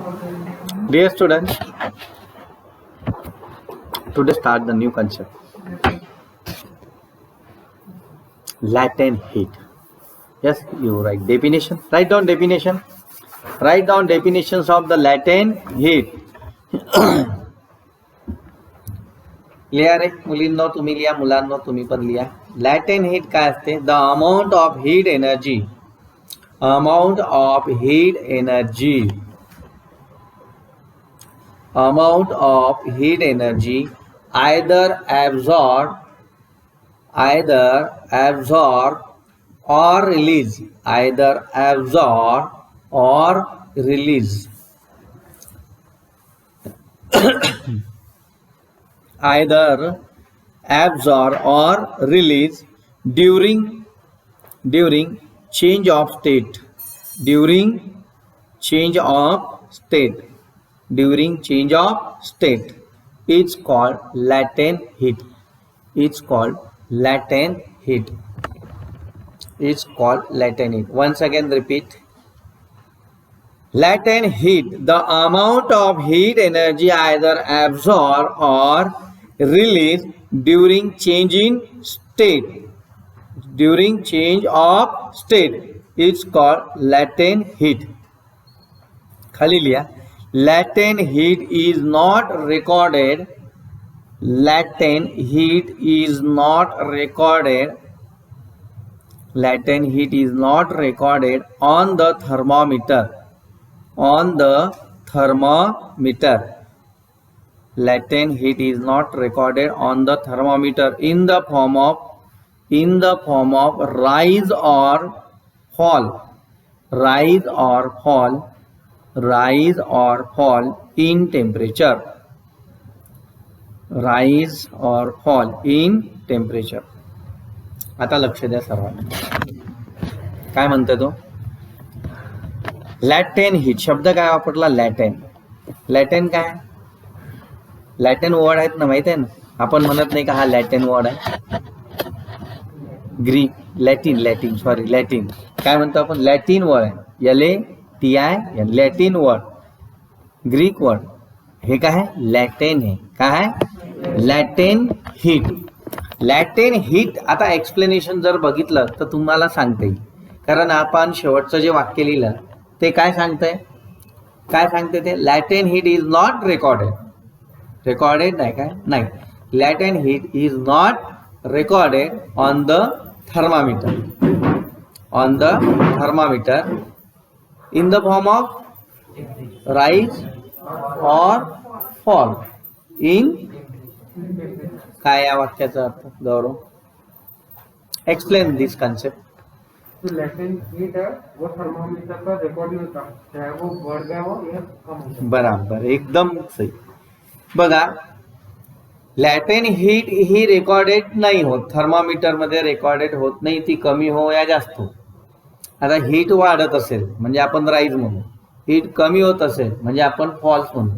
Dear students, today start the new concept. Latent heat. Yes, you write definition. Write down definition. Write down definitions of the latent heat. लिहा रे मुलींनो, तुम्ही लिहा, मुलांनो तुम्ही पण लिहा. लॅटेंट heat काय असते? The amount of heat energy. Amount of heat energy. Amount of heat energy either absorbed or released. Either absorbed or released. Either absorb or release during change of state. During change of state. During change of state, it's called latent heat. It's called latent heat. It's called latent heat. Once again repeat. Latent heat, the amount of heat energy either absorbed or released during change in state. During change of state, it's called latent heat. खाली लिया. Latent heat is not recorded. Latent heat is not recorded. Latent heat is not recorded on the thermometer. On the thermometer. Latent heat is not recorded on the thermometer in the form of rise or fall. Rise or fall. Rise or fall in temperature. Rise or fall in temperature. आता लक्ष द्या सर्वांना. काय म्हणतो तो? लॅटेंट heat शब्द काय वापरला? लॅटेंट. लॅटेंट काय? लॅटेंट वर्ड आहेत ना, माहित आहे ना. आपण म्हणत नाही का हा लॅटेंट वर्ड आहे. ग्रीक लॅटिन सॉरी लॅटिन काय म्हणतो आपण? लॅटिन वर्ड आहे. LATIN Latin word, Greek word. हे काय आहे? लॅटेंट आहे. काय आहे? लॅटेंट हीट. लॅटेंट हीट आता एक्सप्लेनेशन जर बघितलं तर तुम्हाला सांगता येईल, कारण आपण शेवटचं जे वाक्य लिहिलं ते काय सांगतंय? काय सांगते ते? Latent heat is not recorded. Recorded नाही काय? नाही. Latent heat is not recorded on the thermometer. On the thermometer in the form of rise or fall in. काय या वाक्याचा अर्थ? गौरव, एक्सप्लेन दिस कॉन्सेप्ट. तो लैटेंट हीट है वो थर्मामीटर पर रिकॉर्ड नहीं होता, चाहे वो बढ़ गया हो या कम हो जाए. बराबर, एकदम सही. बघा, लॅटेंट हीट ही रेकॉर्डेड नाही होत. थर्मामीटर मध्ये रेकॉर्डेड होत नाही. ती कमी हो या जास्त हो. आता हीट वाढत असेल म्हणजे आपण राईज म्हणू. हीट कमी होत असेल म्हणजे आपण फॉल्स म्हणू.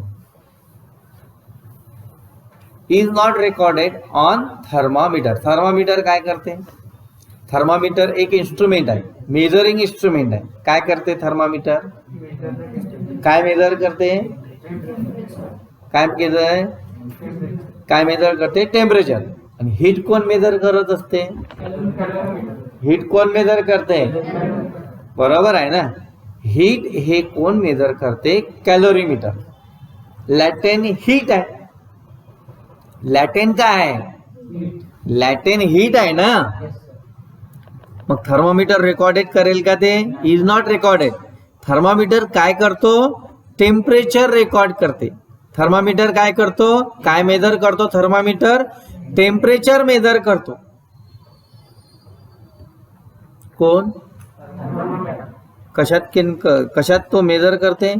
Is not recorded on thermometer. Thermometer काय करते? थर्मामीटर एक इन्स्ट्रुमेंट आहे, मेजरिंग इन्स्ट्रुमेंट आहे. काय करते थर्मामीटर? काय मेजर करते? काय मेजर करते? टेम्परेचर. आणि हीट कोण मेजर करत असते? हीट कोण मेजर करते? बरोबर आहे ना. हीट हे कोण मेजर करते? कॅलोरीमीटर. लॅटेंट हीट आहे. लॅटेंट काय आहे? लॅटेंट हीट आहे ना. मग थर्मोमीटर रेकॉर्डेड करेल का ते? Is not recorded. थर्मामीटर काय करतो? टेम्परेचर रेकॉर्ड करते. थर्मामीटर काय करतो? काय मेजर करतो थर्मामीटर? टेम्परेचर मेजर करतो. कोण? कशात तो मेजर करते?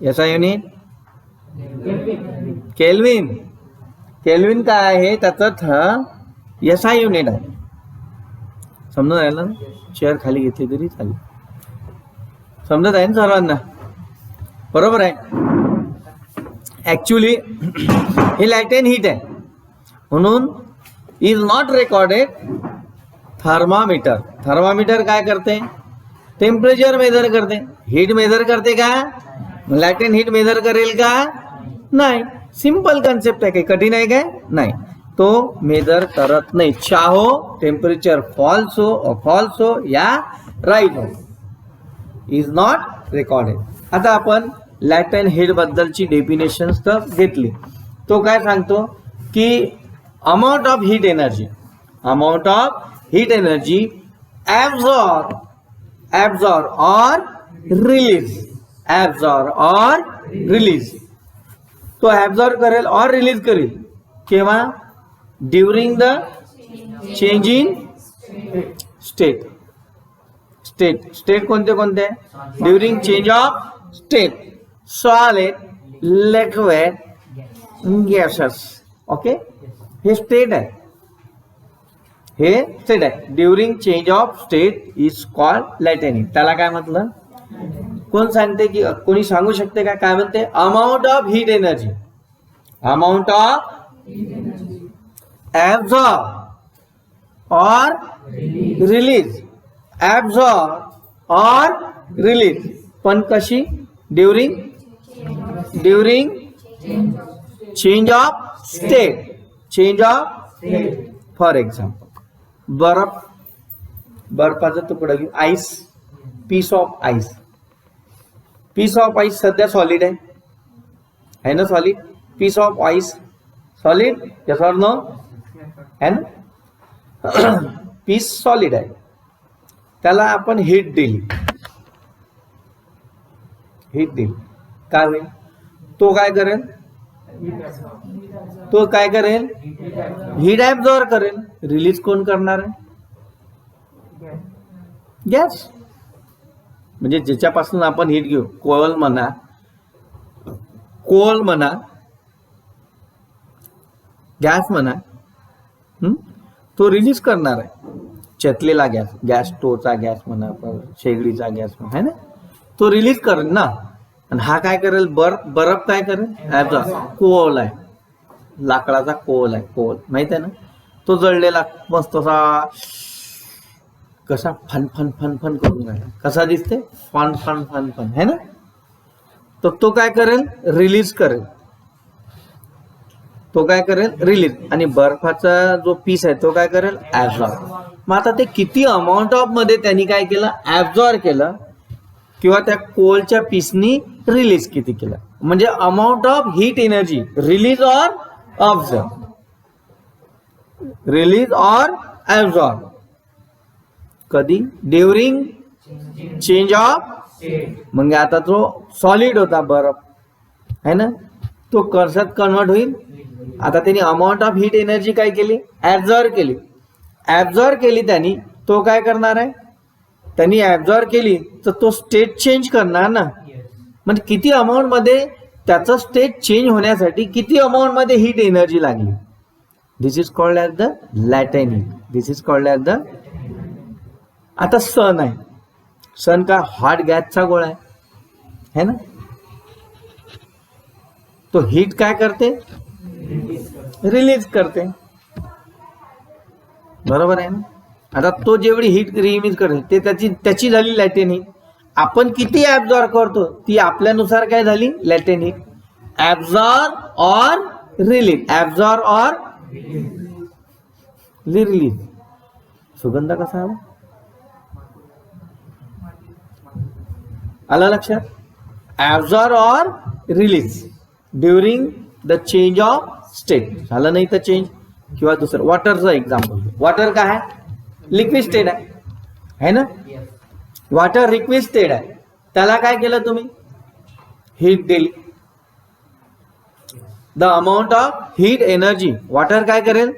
याचा युनिट केल्विन. केल्विन काय आहे? त्याचं SI युनिट आहे. समजत आहे ना? चेअर खाली घेतली तरी चालेल. समजत आहे ना सर्वांना? बरोबर आहे. ऍक्च्युली हे लॅटेंट हीट आहे म्हणून is not recorded thermometer. Thermometer काय करते? टेम्परेचर मेजर करते. हीट मेजर करते का? लॅटेंट हीट मेजर करेल का? नाही. सिंपल कन्सेप्ट आहे. काही कठीण आहे काय? नाही. तो मेजर करत नाही. चाहो टेम्परेचर फॉल्स हो या राईज हो, इज नॉट रेकॉर्डेड. आता आपण लॅटेंट हीट बद्दलची डेफिनेशन तर घेतली. तो काय सांगतो की amount of heat energy absorb or release. तो ऍब्झॉर्ब करेल और रिलीज करेल केव्हा? During the change in state कोणते कोणते? During change of state, solid, liquid, gases. Okay, हे स्टेट आहे. During change of state is called latent heat. त्याला काय म्हटलं? कोण सांगते की कोणी सांगू शकते का? काय म्हणते? Amount of heat energy, amount of absorb or release, absorb or release. पण कशी? During change of state. For example बर्फाचा तुकडा घेऊ. आईस, पीस ऑफ आईस सध्या सॉलिड आहे ना? Solid. Piece of ice solid, yes or no? है ना? पीस सॉलिड आहे. त्याला आपण हीट दिली. काय होईल? तो काय करेल? हीट ऍब्झॉर्ब करेल. रिलीज कोण करणार आहे? गॅस. म्हणजे ज्याच्यापासून आपण हीट घेऊ, कोल म्हणा, गॅस म्हणा, तो रिलीज करणार आहे. चेतलेला गॅस स्टोवचा गॅस म्हणा, शेगडीचा गॅस म्हणा, है ना? तो रिलीज करेल ना. आणि हा काय करेल? बर्फ काय करेल? ऍब्झॉर्ब. कोल आहे, लाकडाचा कोल माहित आहे ना? तो जळलेला मस्त कसा फन करून राहिला. कसा दिसते? फन है ना? तो काय करेल? रिलीज करेल. रिलीज. आणि बर्फाचा जो पीस आहे तो काय करेल? ऍब्झॉर्ब. मग आता ते किती अमाऊंट ऑफ मध्ये त्यांनी काय केलं? ऍब्झॉर्ब केलं, किंवा त्या कोलच्या पीसनी रिलीज किती केलं? म्हणजे amount of heat energy release और ऍब्झॉर्ब. कधी? During change of. म्हणजे आता तो सॉलिड होता बर्फ, है ना? तो कशात कन्वर्ट होईल? आता त्यांनी अमाऊंट ऑफ हीट एनर्जी काय केली? ऍब्झॉर्ब केली त्यांनी. तो काय करणार आहे? त्यांनी ऍब्झॉर्ब केली तर तो स्टेट चेंज करणार ना. म्हणजे किती अमाऊंट मध्ये त्याचं स्टेट चेंज होण्यासाठी किती अमाऊंट मध्ये हीट एनर्जी लागली? This is called as the latent heat. आता सन आहे. सन का हॉट गॅसचा गोळा आहे ना? तो हीट काय करते? रिलीज करते. बरोबर आहे ना? आता तो जेवढी हीट रिलीज करते ते त्याची झाली लॅटेंट हीट. आपण किती ऍब्झॉर्ब करतो ती आपल्यानुसार काय झाली? लॅटेंट हीट. Absorb or release. सुगंध कसा आला लक्षात? Absorb or release during the change of state. झालं नाही तर चेंज. किंवा दुसरं वॉटरचं एक्झाम्पल. वॉटर काय आहे? लिक्विड स्टेट आहे ना? वॉटर लिक्विड स्टेट आहे. त्याला काय केलं तुम्ही? हीट दिली. The amount of heat energy. Water काय करेल?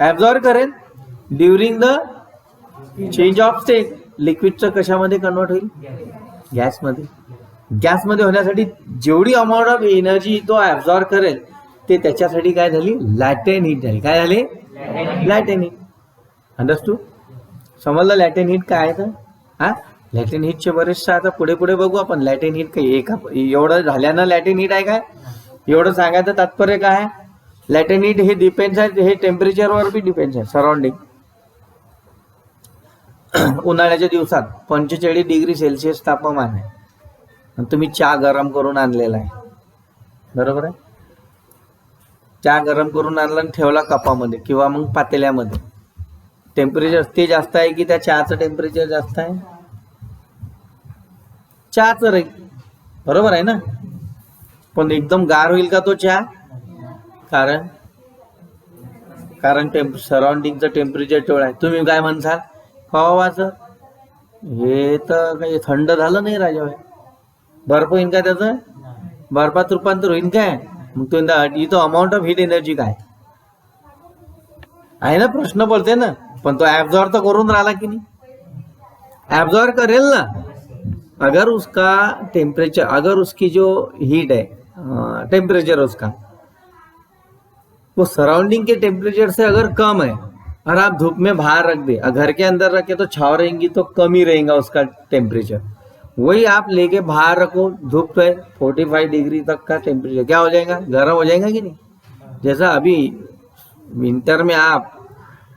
ऍब्झॉर्ब करेल during the change of state. लिक्विडचं कशामध्ये कन्वर्ट होईल? गॅसमध्ये होण्यासाठी जेवढी अमाऊंट ऑफ एनर्जी तो ऍब्झॉर्ब करेल ते त्याच्यासाठी काय झाली? लॅटेंट हीट झाली. काय झाली? लॅटेंट हीट. अंडरस्टूड? समजलं लॅटेंट हीट काय आहे? तर लॅटेंट हीटचे बरेचसे आता पुढे बघू आपण. लॅटेंट हीट काही एवढं झाल्यानं लॅटेंट हीट आहे काय? एवढं सांगायचं तात्पर्य काय आहे? लॅटेंट हीट हे डिपेंड्स आहे, हे टेम्परेचरवर बी डिपेंड्स आहे, सराउंडिंग. उन्हाळ्याच्या दिवसात 45 डिग्री सेल्सिअस तापमान आहे आणि तुम्ही चहा गरम करून आणलेला आहे, बरोबर आहे. चहा गरम करून आणला आणि ठेवला कपामध्ये किंवा मग पातेल्यामध्ये. टेम्परेचर ते जास्त आहे की त्या चहाचं टेम्परेचर जास्त आहे? चहाचं राहील, बरोबर आहे ना. पण एकदम गार होईल का तो चहा? कारण सराउंडिंगचं टेम्परेचर तेवढं आहे. तुम्ही काय म्हणसाल, हवाचं हे तर काही थंड झालं नाही राजा. बर्फ होईन का त्याचं? बर्फात रूपांतर होईन काय? मग तो इथं अमाऊंट ऑफ हीट एनर्जी काय आहे ना, प्रश्न पडते ना. पण तो ऍब्झॉर्ब तर करून राहिला की नाही? ऍब्झॉर्ब करेल ना. अगर उसका टेम्परेचर, अगर उसकी जो हीट है, टेम्परेचर उसका वो सराउंडिंग के टेम्परेचर से अगर कम है और आप धूप में बाहर रख दे, घर के अंदर रखे तो छाव रहेंगी तो कम ही रहेगा उसका टेम्परेचर. वही आप लेके बाहर रखो, धूप पे 45 डिग्री तक का टेम्परेचर क्या हो जाएगा, गर्म हो जाएगा कि नहीं. जैसा अभी विंटर में आप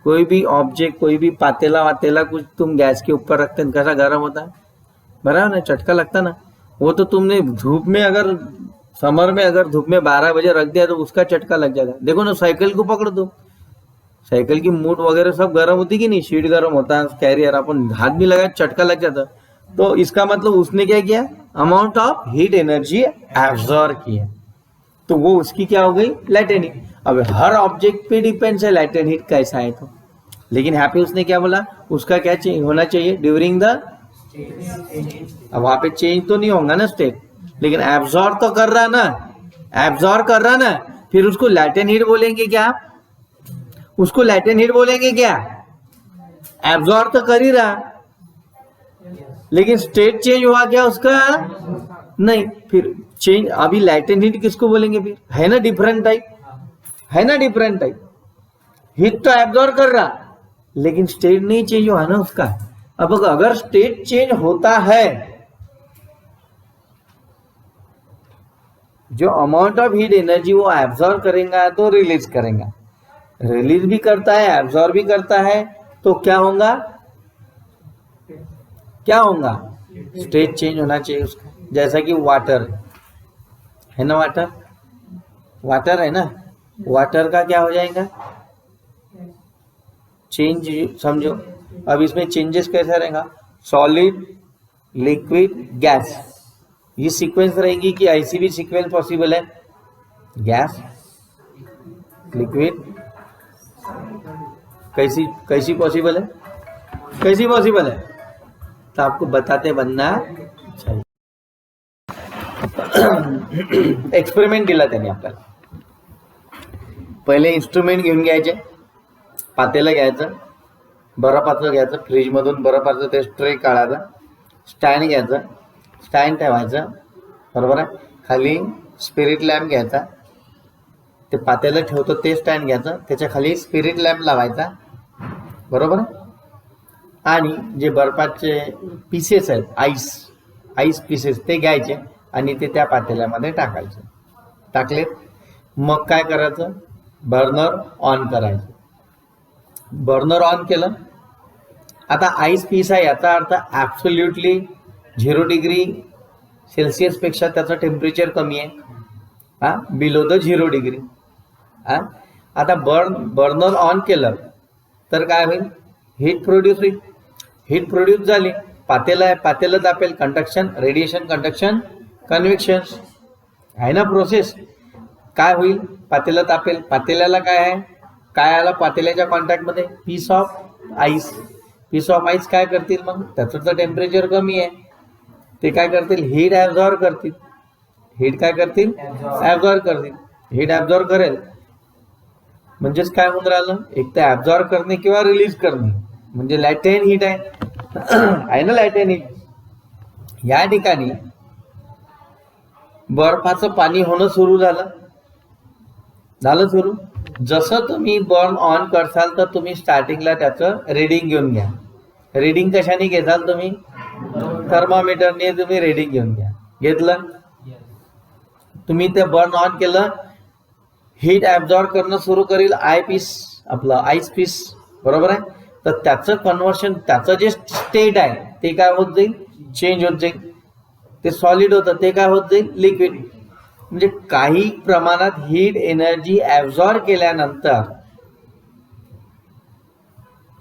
कोई भी ऑब्जेक्ट, कोई भी पातेला वातेला कुछ तुम गैस के ऊपर रखते हैं, कैसा गर्म होता है, बराबर ना, चटका लगता ना. वो तो तुमने धूप में, अगर समर में अगर धूप में 12 बजे रख दिया तो उसका चटका लग जाएगा. देखो ना, साइकिल को पकड़ दो, साइकिल की मूठ वगैरह सब गर्म होती कि नहीं, शीट गर्म होता है, कैरियर अपन हाथ भी लगाया चटका लग जाता. तो इसका मतलब उसने क्या किया, amount of heat energy absorb किया, तो वो उसकी क्या हो गई, लैटेंट हीट. अब हर ऑब्जेक्ट पे डिपेंड्स है लैटेंट हीट कैसा है तो. लेकिन यहाँ पे उसने क्या बोला, उसका क्या होना चाहिए ड्यूरिंग द, अब वहां पे चेंज तो नहीं होगा ना स्टेट, लेकिन एब्जॉर्ब तो कर रहा ना, एब्जॉर्ब कर रहा ना. फिर उसको लैटेंट हीट बोलेंगे क्या, उसको लैटेंट हीट बोलेंगे क्या, एब्जॉर्ब तो कर ही रहा, लेकिन स्टेट चेंज हुआ क्या उसका, नहीं. फिर चेंज, अभी लैटेंट हीट किसको बोलेंगे फिर, है ना डिफरेंट टाइप, है ना डिफरेंट टाइप. हीट तो एब्जॉर्ब कर रहा लेकिन स्टेट नहीं चेंज हुआ ना उसका. अब अगर स्टेट चेंज होता है, जो अमाउंट ऑफ हीट एनर्जी वो एब्जॉर्ब करेगा तो रिलीज करेगा, रिलीज भी करता है एब्जॉर्ब भी करता है, तो क्या होगा, क्या होगा, स्टेट चेंज होना चाहिए उसका. जैसा कि वाटर है ना, वाटर है ना, वाटर का क्या हो जाएगा, चेंज. समझो अब इसमें चेंजेस कैसा रहेगा, सॉलिड, लिक्विड, गैस, ये सीक्वेंस रहेगी कि ऐसी भी सीक्वेंस पॉसिबल है, गैस, लिक्विड, कैसी पॉसिबल है, कैसी पॉसिबल है, तो आपको बताते बनना चाहिए. एक्सपेरिमेंट दिला त्याने आपल्याला. पहिले इन्स्ट्रुमेंट घेऊन घ्यायचे, पातेलं घ्यायचं, बर्फाचं घ्यायचं, फ्रीजमधून बर्फाचं ते ट्रे काढायचा, स्टँड घ्यायचं, स्टँड ठेवायचं, बरोबर आहे. खाली स्पिरिट लॅम्प घ्यायचा, ते पातेलं ठेवतो ते स्टँड घ्यायचं, त्याच्या खाली स्पिरिट लॅम्प लावायचा, बरोबर आहे. आणि जे बर्फाचे पीसेस आहेत, आईस पीसेस, ते घ्यायचे आणि ते त्या पातेल्यामध्ये टाकायचे. टाकलेत, मग काय करायचं, बर्नर ऑन करायचं. बर्नर ऑन केलं, आता आईस पीस आहे, याचा अर्थ ॲब्सोल्युटली 0 डिग्री सेल्सिअस पेक्षा त्याचं टेम्परेचर कमी आहे, बिलो द 0 डिग्री. आता बर्नर ऑन केलं तर काय होईल, हीट प्रोड्यूस होईल. हीट प्रोड्यूस झाली, पातेलं आहे, पातेलं तापेल, कंडक्शन, रेडिएशन, कंडक्शन, कन्व्हेक्शन आहे ना प्रोसेस. काय होईल, पातेलं तापेल, पातेल्याला काय आहे, काय आला पातेल्याच्या कॉन्टॅक्टमध्ये, piece of ice. Piece of ice काय करतील, मग त्याचं तर टेम्परेचर कमी आहे, ते काय करतील, हीट ॲब्झॉर्ब करतील. हीट काय करतील, ॲब्झॉर्ब करतील. हीट ॲब्झॉर्ब करेल म्हणजेच काय होऊन राहिलं, एक तर ॲब्झॉर्ब करणे किंवा रिलीज करणे, म्हणजे लॅटेंट हीट आहे ना, लॅटेंट हीट. या ठिकाणी बर्फाचं पाणी होणं सुरू झालं सुरू. जसं तुम्ही बर्न ऑन करसाल तर तुम्ही स्टार्टिंगला त्याचं रिडिंग घेऊन घ्या. रिडिंग कशाने घेताल तुम्ही, थर्मामीटरने तुम्ही रिडिंग घेऊन घ्या. घेतलं, तुम्ही ते बर्न ऑन केलं, हीट ॲब्झॉर्ब करणं सुरू करेल आईस पीस, बरोबर आहे. तर त्याचं कन्व्हर्शन, त्याचं जे स्टेट आहे ते काय होत जाईल, चेंज होत जाईल. ते सॉलिड होतं ते काय होत जाईल, लिक्विड. म्हणजे काही प्रमाणात हीट एनर्जी ऍब्झॉर्ब केल्यानंतर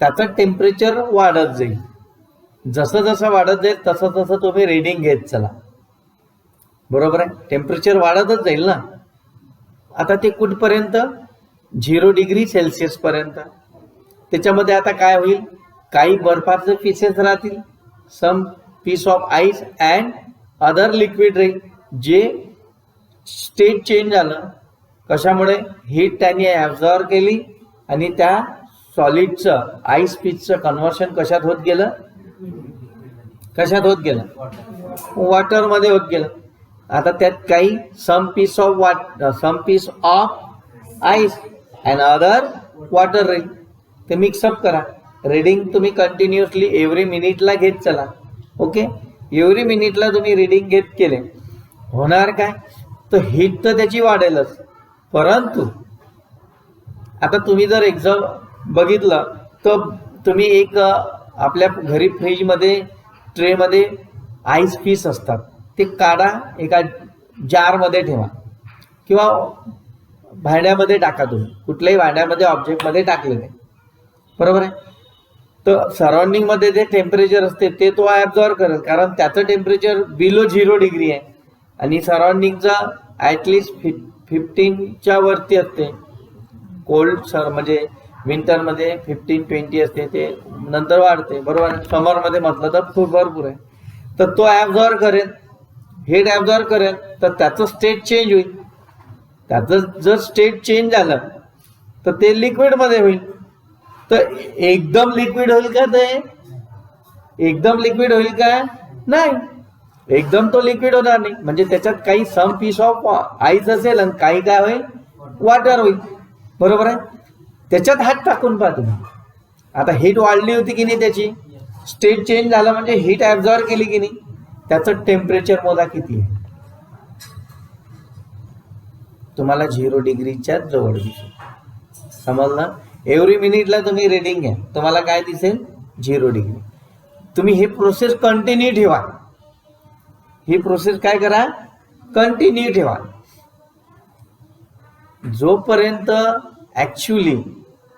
त्याचं टेम्परेचर वाढत जाईल. जसं जसं वाढत जाईल तसं तसं तुम्ही रिडिंग घेत चला. बरोबर आहे, टेम्परेचर वाढतच जाईल ना. आता ते कुठपर्यंत, 0 डिग्री सेल्सिअस पर्यंत. त्याच्यामध्ये आता काय होईल, काही बर्फाचे पीसेस राहतील, some piece of ice and other liquid राहील. जे स्टेट चेंज झालं कशामुळे, हीट त्यांनी ऍब्झॉर्ब केली आणि त्या सॉलिडचं, आईस पीसचं कन्व्हर्शन कशात होत गेलं, कशात होत गेलं, वॉटर मध्ये होत गेलं. आता त्यात काही some piece of ice and other water राहील. ते मिक्सअप करा. रिडिंग तुम्ही कंटिन्युअसली एव्हरी मिनिटला घेत चला. ओके, एव्हरी मिनिटला तुम्ही रिडिंग घेत केले, होणार काय, तर हीट तर त्याची वाढेलच. परंतु आता तुम्ही जर एक्झाम बघितलं तर तुम्ही एक आपल्या घरी फ्रीजमध्ये, ट्रेमध्ये आईस पीस असतात, ते काढा, एका जारमध्ये ठेवा किंवा भांड्यामध्ये टाका. तुम्ही कुठल्याही भांड्यामध्ये, ऑब्जेक्टमध्ये टाकले ते, बरोबर आहे. तर सराउंडिंग मध्ये जे टेम्परेचर असते ते तो ऍब्झॉर्ब करेल, कारण त्याचं टेम्परेचर बिलो 0 डिग्री आहे आणि सराउंडिंगचा ऍटलिस्ट 15च्या वरती असते. कोल्ड म्हणजे विंटरमध्ये 15-20 असते, ते नंतर वाढते, बरोबर आहे. समरमध्ये म्हटलं तर खूप भरपूर आहे. तर तो ऍब्झॉर्ब करेल, हीट ऍब्झॉर्ब करेल, तर त्याचं स्टेट चेंज होईल. त्याचं जर स्टेट चेंज झालं तर ते लिक्विडमध्ये होईल. तर एकदम लिक्विड होईल का, ते एकदम लिक्विड होईल का, नाही, एकदम तो लिक्विड होणार नाही. म्हणजे त्याच्यात काही सम पीस ऑफ आईस असेल आणि काही काय होईल, वॉटर होईल, बरोबर आहे. त्याच्यात हात टाकून पहा तुम्ही. आता हीट वाढली होती की नाही, त्याची स्टेट चेंज झाला म्हणजे हीट ऍब्झॉर्ब केली की नाही, त्याचं टेम्परेचर मोजा किती आहे, तुम्हाला 0 डिग्रीच्या जवळ दिसेल. समजलं. एव्हरी मिनिटला तुम्ही रिडिंग घ्या, तुम्हाला काय दिसेल, 0 डिग्री. तुम्ही ही प्रोसेस कंटिन्यू ठेवा. ही प्रोसेस काय करा, कंटिन्यू ठेवा. जोपर्यंत ऍक्च्युली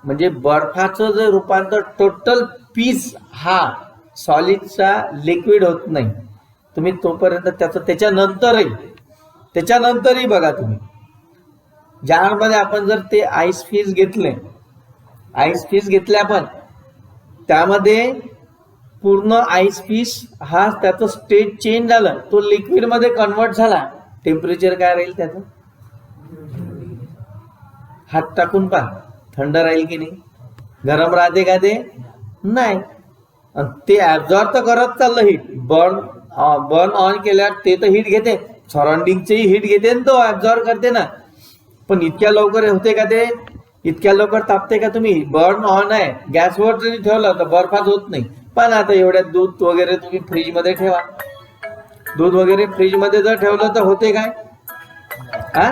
म्हणजे बर्फाचं जे रूपांतर टोटल पीस हा सॉलिडचा लिक्विड होत नाही, तुम्ही तोपर्यंत त्याच्यानंतरही बघा तुम्ही. जारमध्ये आपण जर ते आईस पीस घेतले आपण, त्यामध्ये पूर्ण आईस पीस हा त्याचं स्टेट चेंज झालं, तो लिक्विड मध्ये कन्वर्ट झाला, टेम्परेचर काय राहील त्याचं, हात टाकून पहा, थंड राहील की नाही, गरम राहते का ते, नाही. ते ऍब्झॉर्ब तर करत चाललं हीट, बर्न ऑन केल्यावर ते तर हीट घेते, सराउंडिंगचेही हीट घेते ना, तो ऍब्झॉर्ब करते ना. पण इतक्या लवकर होते का ते, इतक्या लवकर तापते का. तुम्ही बर्न ऑन आहे, गॅसवर जरी ठेवलं तर बर्फात होत नाही. पण आता एवढ्यात दूध वगैरे तुम्ही फ्रीजमध्ये ठेवा, दूध वगैरे फ्रीजमध्ये जर ठेवलं तर होते काय, हा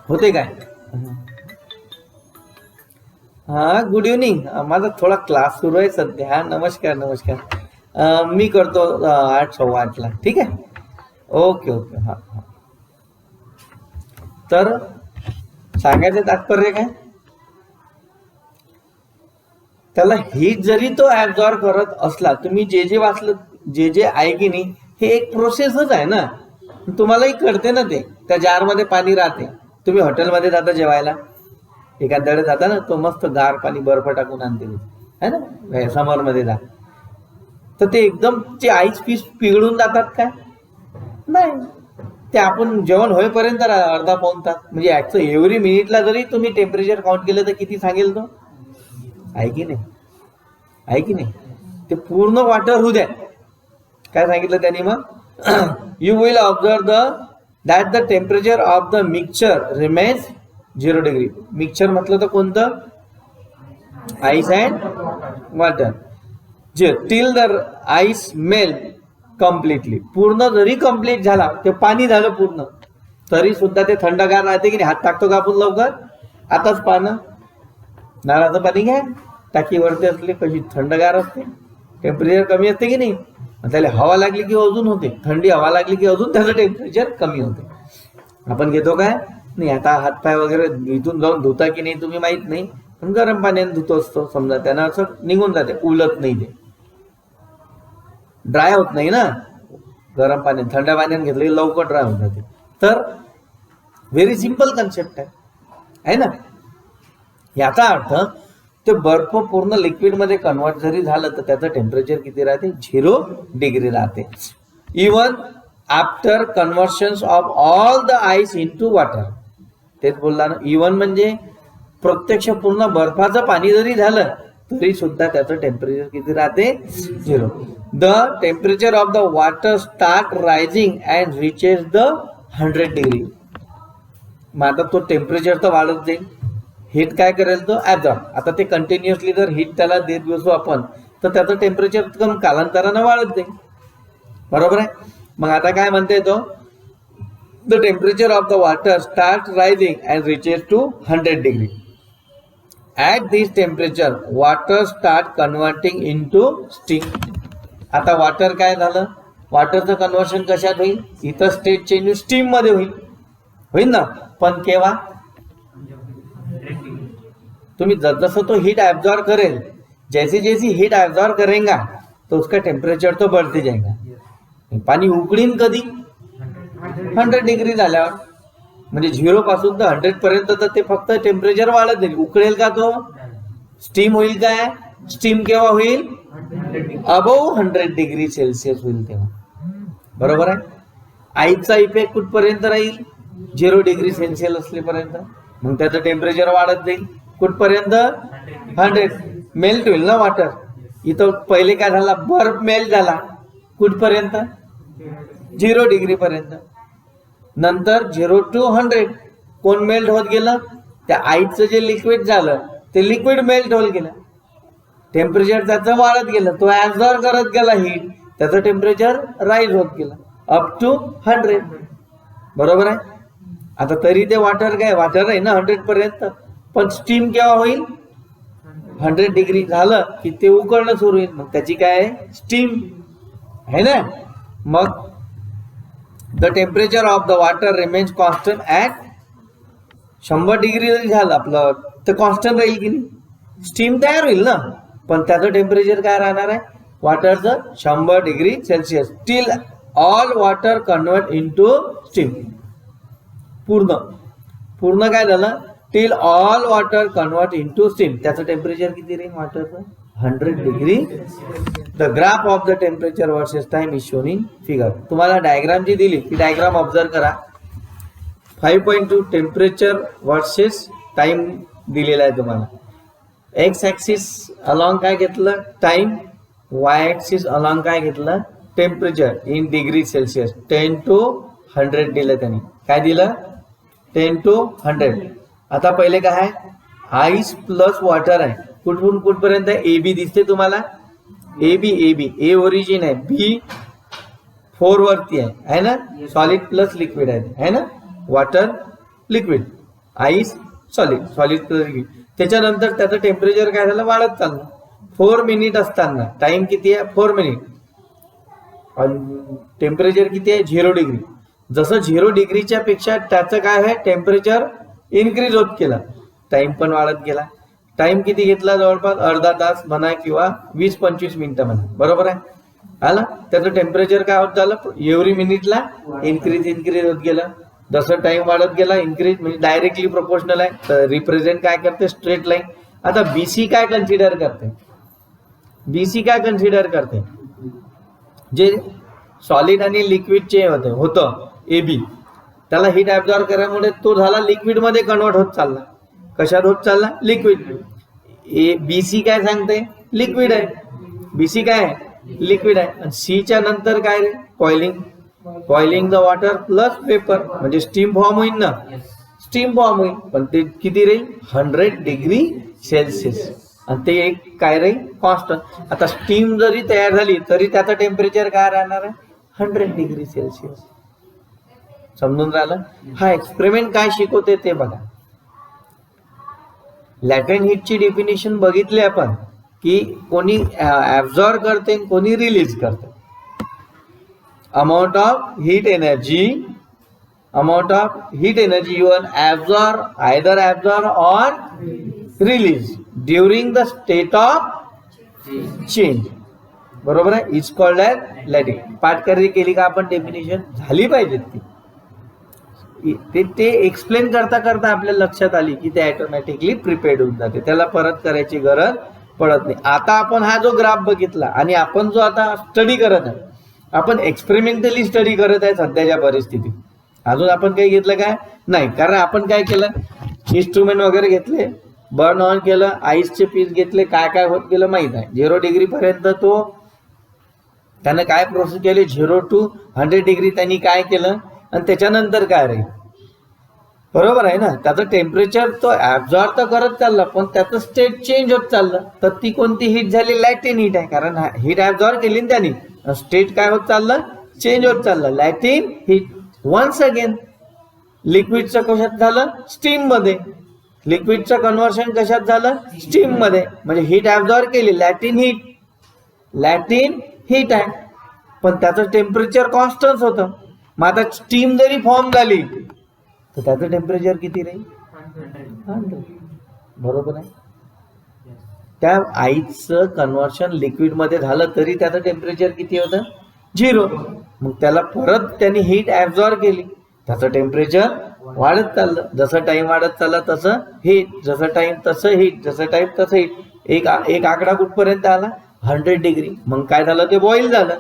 होते काय. हा, गुड इव्हनिंग. माझा थोडा क्लास सुरू आहे सध्या. हा, नमस्कार. मी करतो 8:15ला, ठीक आहे. ओके. हा. तर सांगायचं तात्पर्य काय, त्याला हीट जरी तो ऍब्झॉर्ब करत असला, तुम्ही जे वाचलं, जे आहे की नाही, हे एक प्रोसेसच आहे ना. तुम्हालाही कळते ना, ते त्या जारमध्ये पाणी राहते. तुम्ही हॉटेलमध्ये जाता जेवायला, एखाद्याकडे जाता ना, तो मस्त गार पाणी बर्फ टाकून आणते है ना, समरमध्ये जा, तर ते एकदम ते आईस पीस पिघळून जातात काय, नाही. ते आपण जेवण होईपर्यंत अर्धा पाऊण तास, म्हणजे ऍक्च्युअली एव्हरी मिनिटला जरी तुम्ही टेम्परेचर काउंट केलं तर किती सांगेल तो, आहे की नाही. ते पूर्ण वॉटर होऊ द्या. काय सांगितलं त्यांनी मग, you will observe that the temperature of the mixture remains 0 degree. Mixture म्हटलं तर कोणतं, ice and water. Till the ice melt completely. पूर्ण जरी कम्प्लीट झाला, ते पाणी झालं पूर्ण, तरी सुद्धा ते थंडगार राहते की नाही. हात टाकतो का आपण लवकर, आताच पानं, नळाचं पाणी घ्या, टाकी वरती असली कशी थंडगार असते, टेम्परेचर कमी असते की नाही, त्याला हवा लागली की अजून होते, थंडी हवा लागली की अजून त्याचं टेम्परेचर कमी होते. आपण घेतो काय नाही, आता हातपाय वगैरे इथून जाऊन धुता की नाही तुम्ही माहित नाही, पण गरम पाण्याने धुतो असतो समजा, त्यांना असं निघून जाते, उलत नाही, ते ड्राय होत नाही ना. गरम पाण्याने थंड पाण्याने घेतलं की लवकर ड्राय होऊन जाते. तर व्हेरी सिंपल कन्सेप्ट आहे ना. याचा अर्थ ते बर्फ पूर्ण लिक्विड मध्ये कन्वर्ट जरी झालं तर त्याचं टेम्परेचर किती राहते, 0 डिग्री राहते. Even after conversion of all the ice into water. तेच बोलला ना, इवन म्हणजे प्रत्यक्ष पूर्ण बर्फाचं पाणी जरी झालं तरी सुद्धा त्याचं टेम्परेचर किती राहते, 0. The temperature of the water start rising and reaches the 100 degree. मग आता तो टेम्परेचर तर वाढत जाईल, हीट काय करेल तो ऍब्झॉर्ब. आता ते कंटिन्युअसली जर हीट त्याला देत बसू आपण तर त्याचं टेम्परेचर कालांतरानं वाढत जाईल, बरोबर आहे. मग आता काय म्हणते तो, the temperature of the water start rising and reaches to 100 degree. At this temperature water start converting into steam. आता वॉटर काय झालं, वॉटरचं कन्व्हर्शन कशात होईल, इथं स्टेट चेंज स्टीम मध्ये होईल ना. पण केव्हा, तुम्ही जसं तो हीट एब्जॉर्ब करेल, जैसी जैसी हीट एब्जॉर्ब करेगा तो उसका टेम्परेचर तो बढ़ते जाएगा. पाणी उकळीन कधी, 100 डिग्री झाल्यावर, म्हणजे 0 पासून तर 100 पर्यंत तर ते फक्त टेम्परेचर वाढत जाईल. उकळेल का तो, स्टीम होईल काय, स्टीम केव्हा होईल, अबोव 100 डिग्री सेल्सिअस होईल तेव्हा, बरोबर आहे. आईचा इफेक्ट कुठपर्यंत राहील, 0 डिग्री सेल्सिअस असलेपर्यंत. मग त्याचं टेम्परेचर वाढत जाईल कुठपर्यंत, 100. मेल्ट होईल ना वॉटर. इथं पहिले काय झाला, बर्फ मेल्ट झाला कुठपर्यंत, 0 डिग्री पर्यंत. नंतर 0 to 100 कोण मेल्ट होत गेलं, त्या आईचं जे लिक्विड झालं ते लिक्विड मेल्ट होत गेलं, टेम्परेचर त्याचं वाढत गेलं, तो ऍब्झॉर्ब करत गेला हीट, त्याचं टेम्परेचर राईज होत गेलं अप टू 100, बरोबर आहे. आता तरी ते वॉटर काय, वॉटर आहे ना 100 पर्यंत, पण स्टीम केव्हा होईल, 100 डिग्री झालं की ते उकळणं सुरू होईल, मग त्याची काय आहे, स्टीम आहे ना. मग the temperature of the water remains constant at 100 degree जरी झालं आपलं तर कॉन्स्टंट राहील की नाही, स्टीम तयार होईल ना, पण त्याचं टेम्परेचर काय राहणार आहे, वॉटरचं 100 degree Celsius. Till all water convert into steam. पूर्ण काय झालं, till all water convert into steam. त्याचं टेम्परेचर किती राहील वॉटरचं, 100 degree. The graph of the temperature versus time is shown in figure. तुम्हाला डायग्राम जी दिली ती डायग्राम ऑब्झर्व करा. 5.2 टेम्परेचर वर्सेस टाइम दिलेला आहे तुम्हाला. एक्स ऍक्सिस अलॉंग काय घेतलं, टाइम. वाय ऍक्सिस अलॉंग काय घेतलं, temperature in degree Celsius. 10 to 100 दिलं त्यांनी. काय दिलं, 10 to 100. आता पहिले काय आहे, आईस प्लस वॉटर आहे. कुठून कुठपर्यंत आहे, ए बी दिसते तुम्हाला, ए बी ए ओरिजिन आहे, बी 4 वरती आहे ना. सॉलिड प्लस लिक्विड आहे ना, water liquid, ice solid, solid plus liquid. त्याच्यानंतर त्याचं टेम्परेचर काय झालं, वाढत चाललं. 4 मिनिट असताना टाइम किती आहे, 4 मिनिट, टेम्परेचर किती आहे, 0 डिग्री. जसं 0 डिग्रीच्या पेक्षा त्याचं काय आहे, टेम्परेचर इन्क्रीज होत गेला, टाइम पण वाढत गेला. टाइम किती घेतला, जवळपास अर्धा तास म्हणा किंवा 20-25 मिनिटं म्हणा, बरोबर आहे. आला, त्याचं टेम्परेचर काय होत झालं, एव्हरी मिनिटला इन्क्रीज होत गेलं. जसं टाइम वाढत गेला, इन्क्रीज म्हणजे डायरेक्टली प्रोपोर्शनल आहे, तर रिप्रेझेंट काय करते, स्ट्रेट लाईन. आता बीसी काय कन्सिडर करते, बीसी काय कन्सिडर करते, जे सॉलिड आणि लिक्विडचे होतं एबी, त्याला हीट ऍब्झॉर्ब करायमुळे तो झाला लिक्विड मध्ये कन्वर्ट होत चालला. कशात होत चालला, लिक्विड. बीसी काय सांगते, लिक्विड आहे. बीसी काय आहे, लिक्विड आहे. आणि सीच्या नंतर काय रे, boiling the water plus vapour, म्हणजे स्टीम फॉर्म होईल ना, स्टीम फॉर्म होईल, पण ते किती राहील, 100 डिग्री सेल्सिअस. आणि ते एक काय राहील, कॉन्स्टंट. आता स्टीम जरी तयार झाली तरी त्याचं टेम्परेचर काय राहणार आहे, 100 डिग्री सेल्सिअस. समजून राहिलं. हा एक्सपेरिमेंट काय शिकवते ते बघा. लॅटेंट हीटची डेफिनेशन बघितली आपण की कोणी ऍब्झॉर्ब करते कोणी रिलीज करते. amount of heat energy you will either absorb or release during the state of change. बरोबर आहे. Is called as latent. पाठकरी केली का आपण डेफिनेशन झाली पाहिजे ते एक्सप्लेन करता करता आपल्या लक्षात आली की ते ऑटोमॅटिकली प्रिपेअर्ड होऊन जाते, त्याला परत करायची गरज पडत नाही. आता आपण हा जो ग्राफ बघितला आणि आपण जो आता स्टडी करत आहे, आपण एक्सपेरिमेंटली स्टडी करत आहे सध्याच्या परिस्थितीत. अजून आपण काही घेतलं काय नाही, कारण आपण काय केलं, इन्स्ट्रुमेंट वगैरे घेतले, बर्न ऑन केलं, आईसचे पीस घेतले, काय काय होत गेलं माहित आहे. 0 डिग्री पर्यंत तो त्यानं काय प्रोसेस केली, 0 to 100 डिग्री त्यांनी काय केलं आणि त्याच्यानंतर काय राहील. बरोबर आहे ना. त्याचं टेम्परेचर तो ऍब्झॉर्ब तर करत चालला पण त्याचं स्टेट चेंज होत चाललं. तर ती कोणती हीट झाली, लॅटिन हीट आहे, कारण हीट ऍब्झॉर्ब केली ना त्यांनी, स्टेट काय होत चाललं, चेंज होत चाललं, लॅटिन हीट. वन्स अगेन लिक्विडचं कशात झालं, स्टीम मध्ये. लिक्विडचं कन्व्हर्शन कशात झालं, स्टीम मध्ये. म्हणजे हीट ऍब्झॉर्ब केली, लॅटिन हीट आहे, पण त्याचं टेम्परेचर कॉन्स्टंट होतं. मग आता स्टीम जरी फॉर्म झाली तर त्याचं टेम्परेचर किती राहील, 100. बरोबर आहे. त्या आईचं कन्व्हर्शन लिक्विड मध्ये झालं तरी त्याचं टेम्परेचर किती होतं, 0. मग त्याला परत त्यांनी हीट ऍब्झॉर्ब केली, त्याचं टेम्परेचर वाढत चाललं. जसं टाइम वाढत चालला तसं हीट, जसं टाइम तसं हीट, जसं टाइम तसं हीट. एक आकडा कुठपर्यंत आला, 100 डिग्री. मग काय झालं, ते बॉईल झालं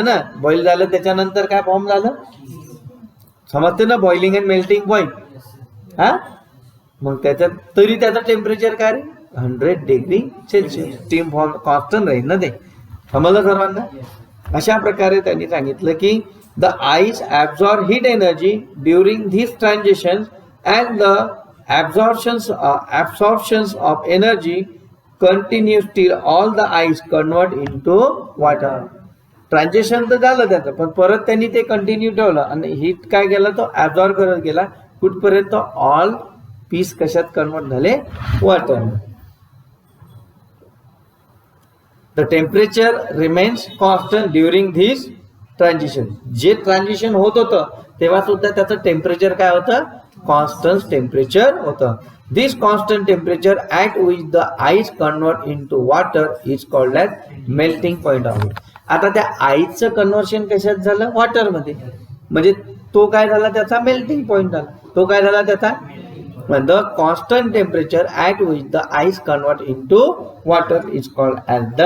ना. बॉईल झालं त्याच्यानंतर काय फॉर्म झालं, समजते ना, बॉइलिंग अँड मेल्टिंग पॉइंट. हा, मग त्याच्यात तरी त्याचं टेम्परेचर काय रे, 100 degree Celsius. Steam form constant राहील ना, ते समजलं सर्वांना. अशा प्रकारे त्यांनी सांगितलं की the ice absorb heat energy during this transition and the absorptions of energy continues till all the ice convert into water. Transition तर झालं त्याचं, पण परत त्यांनी ते कंटिन्यू ठेवलं आणि हीट काय केला, तो ऍब्झॉर्ब करत गेला कुठपर्यंत, ऑल पीस कशात कन्वर्ट झाले, water. The temperature remains constant during this transition. जे ट्रान्झिशन होत होतं तेव्हा सुद्धा त्याचं टेम्परेचर काय होतं, कॉन्स्टंट टेम्परेचर होतं. This constant temperature at which the ice convert into water is called as melting point of heat. आता त्या आईसचं कन्व्हर्शन कशात झालं, वॉटर मध्ये. म्हणजे तो काय झाला, त्याचा मेल्टिंग पॉइंट झाला. तो काय झाला त्याचा, the constant temperature at which the ice convert into water is called as the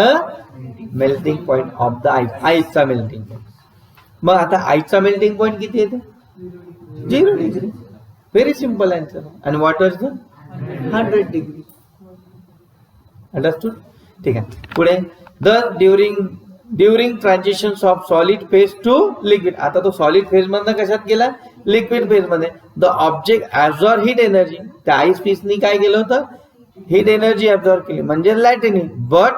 melting point of the ice. आईसचा मेल्टिंग पॉइंट. मग आता आईसचा मेल्टिंग पॉइंट किती येते, 0 डिग्री. Very simple answer. आणि वॉटरचं 100 डिग्री. अंडरस्टूड. ठीक आहे. पुढे the during transitions of solid phase to liquid. आता तो सॉलिड फेज मधनं कशात गेला, लिक्विड फेज मध्ये. The object absorb heat energy. त्या आईस पीसनी काय केलं होतं, हीट एनर्जी ऍब्झॉर्ब केली, म्हणजे latent heat. But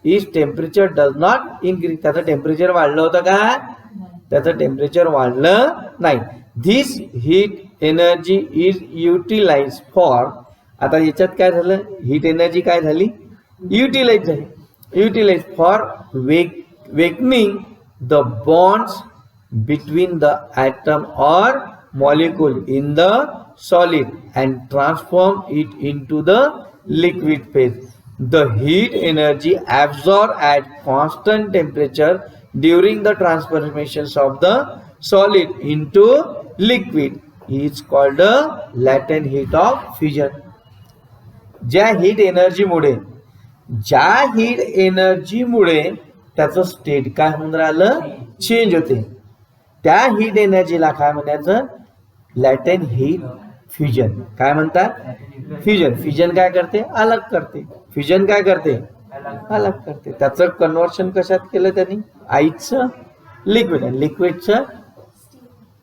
is temperature does not increase. त्याचं टेम्परेचर वाढलं होतं का, त्याचं टेम्परेचर वाढलं नाही. This heat energy is utilize for. आता याच्यात काय झालं, हीट एनर्जी काय झाली, युटिलाइज झाली. Utilise for weakening the bonds between the atom or molecule in the solid and transform it into the liquid phase. The heat energy absorb at constant temperature during the transformation of the solid into liquid is called latent heat of fusion. ज्या heat एनर्जीमुळे त्याचं state काय होऊन राहिलं, change होते, त्या heat एनर्जीला काय म्हणायचं, लॅटेंट हीट फ्युजन. काय म्हणतात, फ्युजन काय करते, अलग करते. फ्युजन काय करते, अलग करते. त्याचं कन्व्हर्शन कशात केलं त्यांनी, आईसचं लिक्विड, लिक्विडचं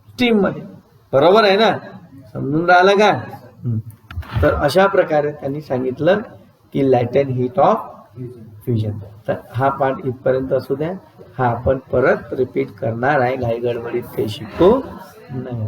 स्टीम मध्ये. बरोबर आहे ना, समजून राहिलं का. तर अशा प्रकारे त्यांनी सांगितलं की लॅटेंट हीट ऑफ फ्युजन. तर हा पाठ इथपर्यंत असू द्या. हा आपण परत रिपीट करणार आहे, घाई गडबडीत काही शिकू नाही.